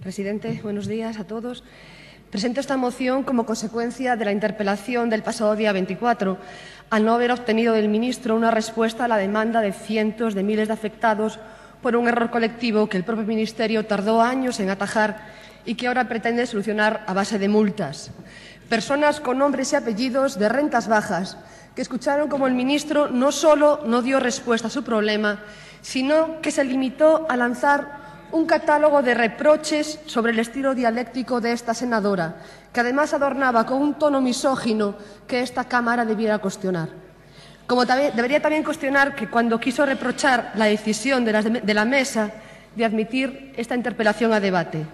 Presidente, buenos días a todos. Presento esta moción como consecuencia de la interpelación del pasado día 24, al no haber obtenido del ministro una respuesta a la demanda de cientos de miles de afectados por un error colectivo que el propio Ministerio tardó años en atajar y que ahora pretende solucionar a base de multas. Personas con nombres y apellidos de rentas bajas que escucharon como el ministro no solo no dio respuesta a su problema, sino que se limitó a lanzar un catálogo de reproches sobre el estilo dialéctico de esta senadora, que además adornaba con un tono misógino que esta Cámara debiera cuestionar. Como debería también cuestionar que cuando quiso reprochar la decisión de la mesa de admitir esta interpelación a debate.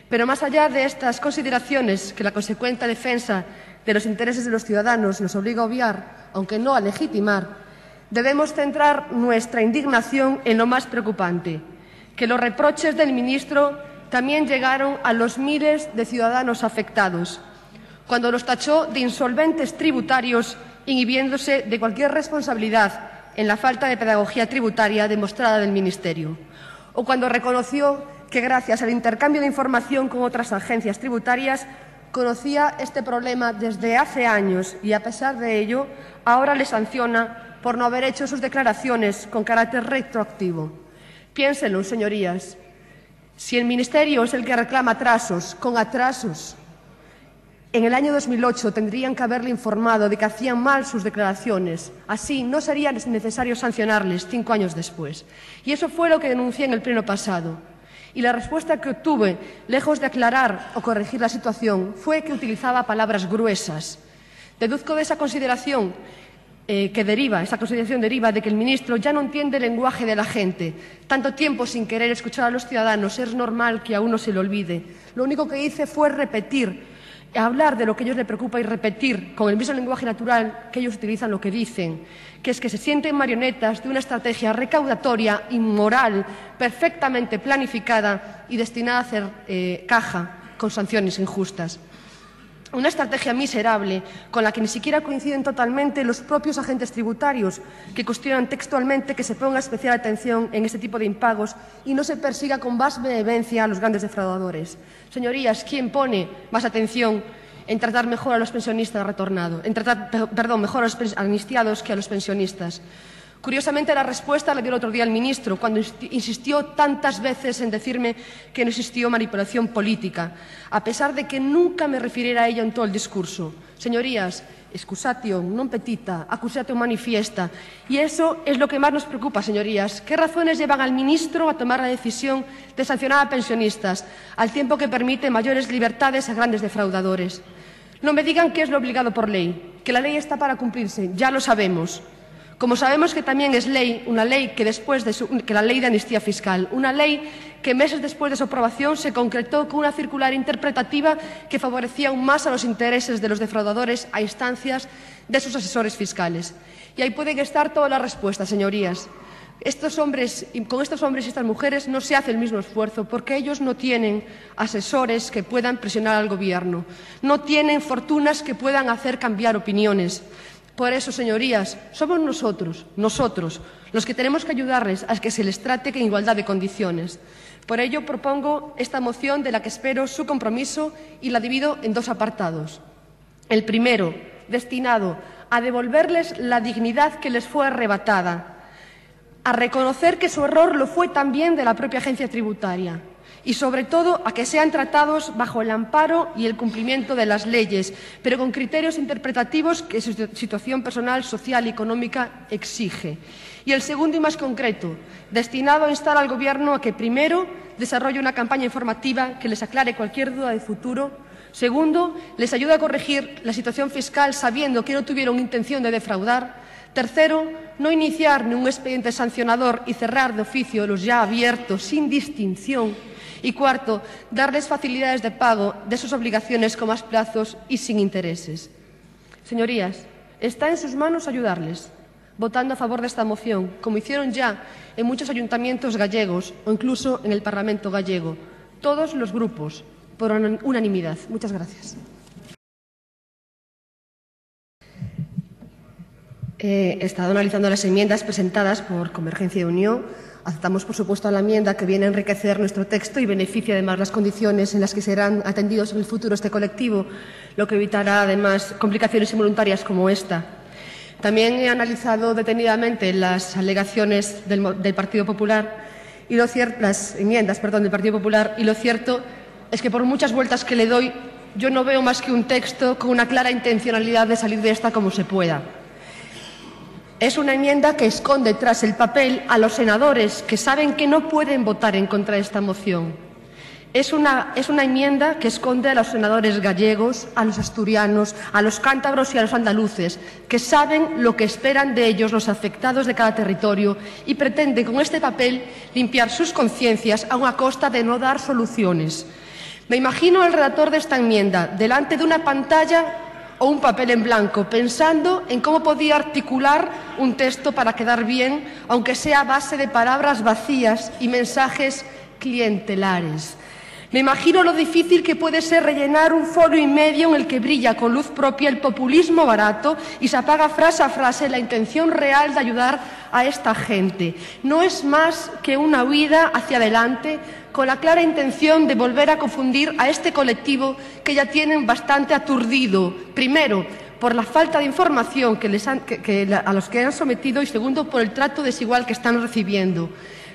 Pero más allá de estas consideraciones que la consecuente defensa de los intereses de los ciudadanos nos obliga a obviar, aunque no a legitimar, debemos centrar nuestra indignación en lo más preocupante, que los reproches del ministro también llegaron a los miles de ciudadanos afectados, cuando los tachó de insolventes tributarios, inhibiéndose de cualquier responsabilidad en la falta de pedagogía tributaria demostrada del Ministerio, o cuando reconoció que gracias al intercambio de información con otras agencias tributarias conocía este problema desde hace años y, a pesar de ello, ahora le sanciona por no haber hecho sus declaraciones con carácter retroactivo. Piénsenlo, señorías. Si el Ministerio es el que reclama atrasos, con atrasos, en el año 2008 tendrían que haberle informado de que hacían mal sus declaraciones. Así no sería necesario sancionarles 5 años después. Y eso fue lo que denuncié en el pleno pasado. Y la respuesta que obtuve, lejos de aclarar o corregir la situación, fue que utilizaba palabras gruesas. Deduzco de esa consideración esa consideración deriva de que el ministro ya no entiende el lenguaje de la gente. Tanto tiempo sin querer escuchar a los ciudadanos, es normal que a uno se le olvide. Lo único que hice fue repetir, hablar de lo que a ellos les preocupa y repetir con el mismo lenguaje natural que ellos utilizan lo que dicen, que es que se sienten marionetas de una estrategia recaudatoria, inmoral, perfectamente planificada y destinada a hacer caja con sanciones injustas. Una estrategia miserable con la que ni siquiera coinciden totalmente los propios agentes tributarios, que cuestionan textualmente que se ponga especial atención en este tipo de impagos y no se persiga con más vehemencia a los grandes defraudadores. Señorías, ¿quién pone más atención en tratar mejor a los pensionistas mejor a los amnistiados que a los pensionistas? Curiosamente, la respuesta la dio el otro día el ministro, cuando insistió tantas veces en decirme que no existió manipulación política, a pesar de que nunca me refiriera a ello en todo el discurso. Señorías, excusatio non petita, accusatio manifiesta. Y eso es lo que más nos preocupa, señorías. ¿Qué razones llevan al ministro a tomar la decisión de sancionar a pensionistas, al tiempo que permite mayores libertades a grandes defraudadores? No me digan que es lo obligado por ley, que la ley está para cumplirse, ya lo sabemos. Como sabemos que también es ley, una ley que la ley de amnistía fiscal, una ley que meses después de su aprobación se concretó con una circular interpretativa que favorecía aún más a los intereses de los defraudadores a instancias de sus asesores fiscales. Y ahí pueden estar todas las respuestas, señorías. Con estos hombres y estas mujeres no se hace el mismo esfuerzo porque ellos no tienen asesores que puedan presionar al Gobierno, no tienen fortunas que puedan hacer cambiar opiniones. Por eso, señorías, somos nosotros, los que tenemos que ayudarles a que se les trate en igualdad de condiciones. Por ello, propongo esta moción de la que espero su compromiso y la divido en 2 apartados. El primero, destinado a devolverles la dignidad que les fue arrebatada, a reconocer que su error lo fue también de la propia agencia tributaria y, sobre todo, a que sean tratados bajo el amparo y el cumplimiento de las leyes, pero con criterios interpretativos que su situación personal, social y económica exige. Y el segundo y más concreto, destinado a instar al Gobierno a que, primero, desarrolle una campaña informativa que les aclare cualquier duda de futuro. Segundo, les ayude a corregir la situación fiscal sabiendo que no tuvieron intención de defraudar. Tercero, no iniciar ningún expediente sancionador y cerrar de oficio los ya abiertos sin distinción. Y cuarto, darles facilidades de pago de sus obligaciones con más plazos y sin intereses. Señorías, está en sus manos ayudarles, votando a favor de esta moción, como hicieron ya en muchos ayuntamientos gallegos o incluso en el Parlamento gallego, todos los grupos, por unanimidad. Muchas gracias. He estado analizando las enmiendas presentadas por Convergencia y Unió Aceptamos, por supuesto, la enmienda que viene a enriquecer nuestro texto y beneficia además las condiciones en las que serán atendidos en el futuro este colectivo, lo que evitará además complicaciones involuntarias como esta. También he analizado detenidamente las alegaciones del Partido Popular y las enmiendas del Partido Popular, y lo cierto es que por muchas vueltas que le doy, yo no veo más que un texto con una clara intencionalidad de salir de esta como se pueda. Es una enmienda que esconde tras el papel a los senadores que saben que no pueden votar en contra de esta moción. Es una enmienda que esconde a los senadores gallegos, a los asturianos, a los cántabros y a los andaluces, que saben lo que esperan de ellos los afectados de cada territorio y pretende con este papel limpiar sus conciencias a una costa de no dar soluciones. Me imagino al redactor de esta enmienda delante de una pantalla o un papel en blanco, pensando en cómo podía articular un texto para quedar bien, aunque sea a base de palabras vacías y mensajes clientelares. Me imagino lo difícil que puede ser rellenar un folio y medio en el que brilla con luz propia el populismo barato y se apaga frase a frase la intención real de ayudar a esta gente. No es más que una huida hacia adelante con la clara intención de volver a confundir a este colectivo que ya tienen bastante aturdido. Primero, por la falta de información a los que han sometido y segundo, por el trato desigual que están recibiendo.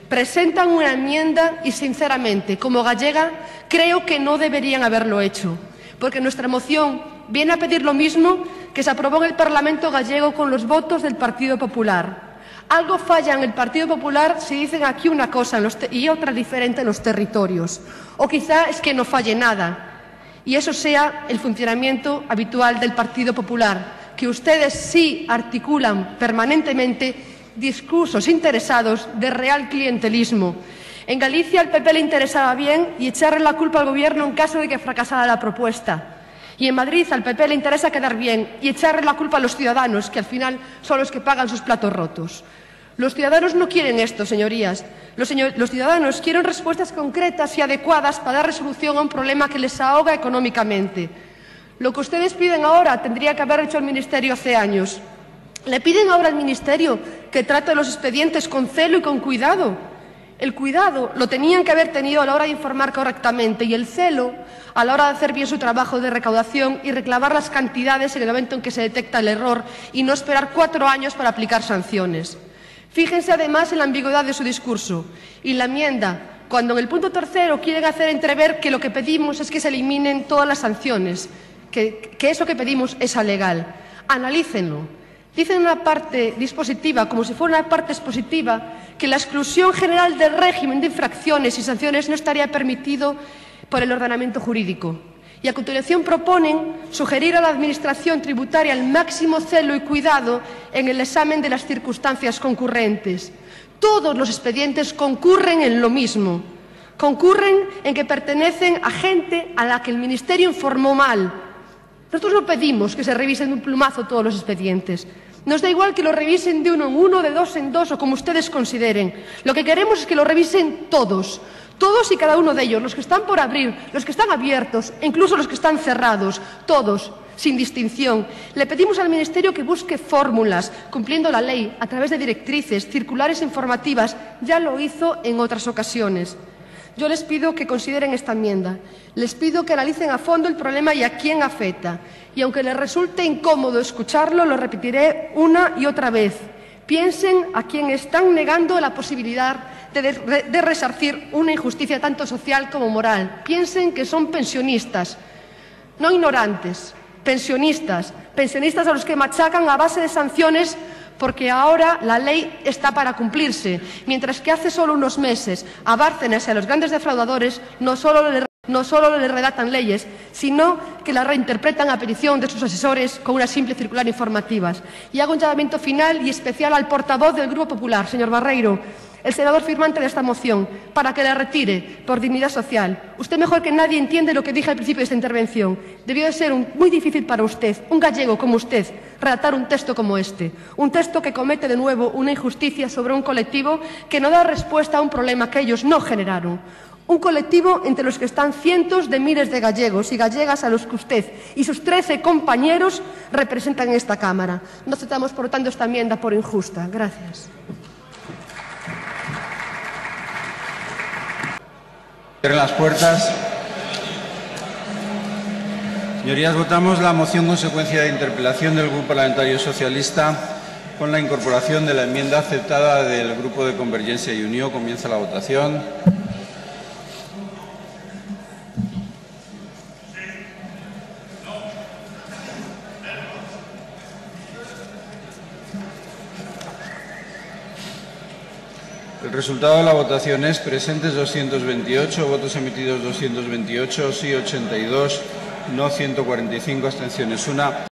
Presentan una enmienda y, sinceramente, como gallega, creo que no deberían haberlo hecho, porque nuestra moción viene a pedir lo mismo que se aprobó en el Parlamento gallego con los votos del Partido Popular. Algo falla en el Partido Popular si dicen aquí una cosa y otra diferente en los territorios. O quizá es que no falle nada, y eso sea el funcionamiento habitual del Partido Popular, que ustedes sí articulan permanentemente discursos interesados de real clientelismo. En Galicia al PP le interesaba bien y echarle la culpa al Gobierno en caso de que fracasara la propuesta. Y en Madrid al PP le interesa quedar bien y echarle la culpa a los ciudadanos, que al final son los que pagan sus platos rotos. Los ciudadanos no quieren esto, señorías. Los ciudadanos quieren respuestas concretas y adecuadas para dar resolución a un problema que les ahoga económicamente. Lo que ustedes piden ahora tendría que haber hecho el Ministerio hace años. Le piden ahora al Ministerio que trate los expedientes con celo y con cuidado. El cuidado lo tenían que haber tenido a la hora de informar correctamente y el celo a la hora de hacer bien su trabajo de recaudación y reclamar las cantidades en el momento en que se detecta el error y no esperar 4 años para aplicar sanciones. Fíjense además en la ambigüedad de su discurso y la enmienda, cuando en el punto 3 quieren hacer entrever que lo que pedimos es que se eliminen todas las sanciones, que eso que pedimos es alegal. Analícenlo. Dicen en una parte dispositiva, como si fuera una parte expositiva, que la exclusión general del régimen de infracciones y sanciones no estaría permitido por el ordenamiento jurídico. Y a continuación proponen sugerir a la Administración tributaria el máximo celo y cuidado en el examen de las circunstancias concurrentes. Todos los expedientes concurren en lo mismo. Concurren en que pertenecen a gente a la que el Ministerio informó mal. Nosotros no pedimos que se revisen de un plumazo todos los expedientes. Nos da igual que lo revisen de 1 en 1, de 2 en 2 o como ustedes consideren. Lo que queremos es que lo revisen todos y cada uno de ellos, los que están por abrir, los que están abiertos e incluso los que están cerrados, todos, sin distinción. Le pedimos al Ministerio que busque fórmulas, cumpliendo la ley, a través de directrices, circulares informativas. Ya lo hizo en otras ocasiones. Yo les pido que consideren esta enmienda. Les pido que analicen a fondo el problema y a quién afecta. Y aunque les resulte incómodo escucharlo, lo repetiré una y otra vez. Piensen a quien están negando la posibilidad de resarcir una injusticia tanto social como moral. Piensen que son pensionistas, no ignorantes, pensionistas a los que machacan a base de sanciones porque ahora la ley está para cumplirse, mientras que hace solo unos meses a Bárcenas y a los grandes defraudadores no solo le redactan leyes, sino que las reinterpretan a petición de sus asesores con una simple circular informativa. Y hago un llamamiento final y especial al portavoz del Grupo Popular, señor Barreiro, el senador firmante de esta moción, para que la retire por dignidad social. Usted mejor que nadie entiende lo que dije al principio de esta intervención. Debió de ser muy difícil para usted, un gallego como usted, redactar un texto como este. Un texto que comete de nuevo una injusticia sobre un colectivo que no da respuesta a un problema que ellos no generaron. Un colectivo entre los que están cientos de miles de gallegos y gallegas a los que usted y sus 13 compañeros representan en esta Cámara. No aceptamos, por lo tanto, esta enmienda por injusta. Gracias. Cierren las puertas. Señorías, votamos la moción consecuencia de interpelación del Grupo Parlamentario Socialista con la incorporación de la enmienda aceptada del Grupo de Convergencia y Unió. Comienza la votación. El resultado de la votación es: presentes 228, votos emitidos 228, sí 82, no 145, abstenciones 1.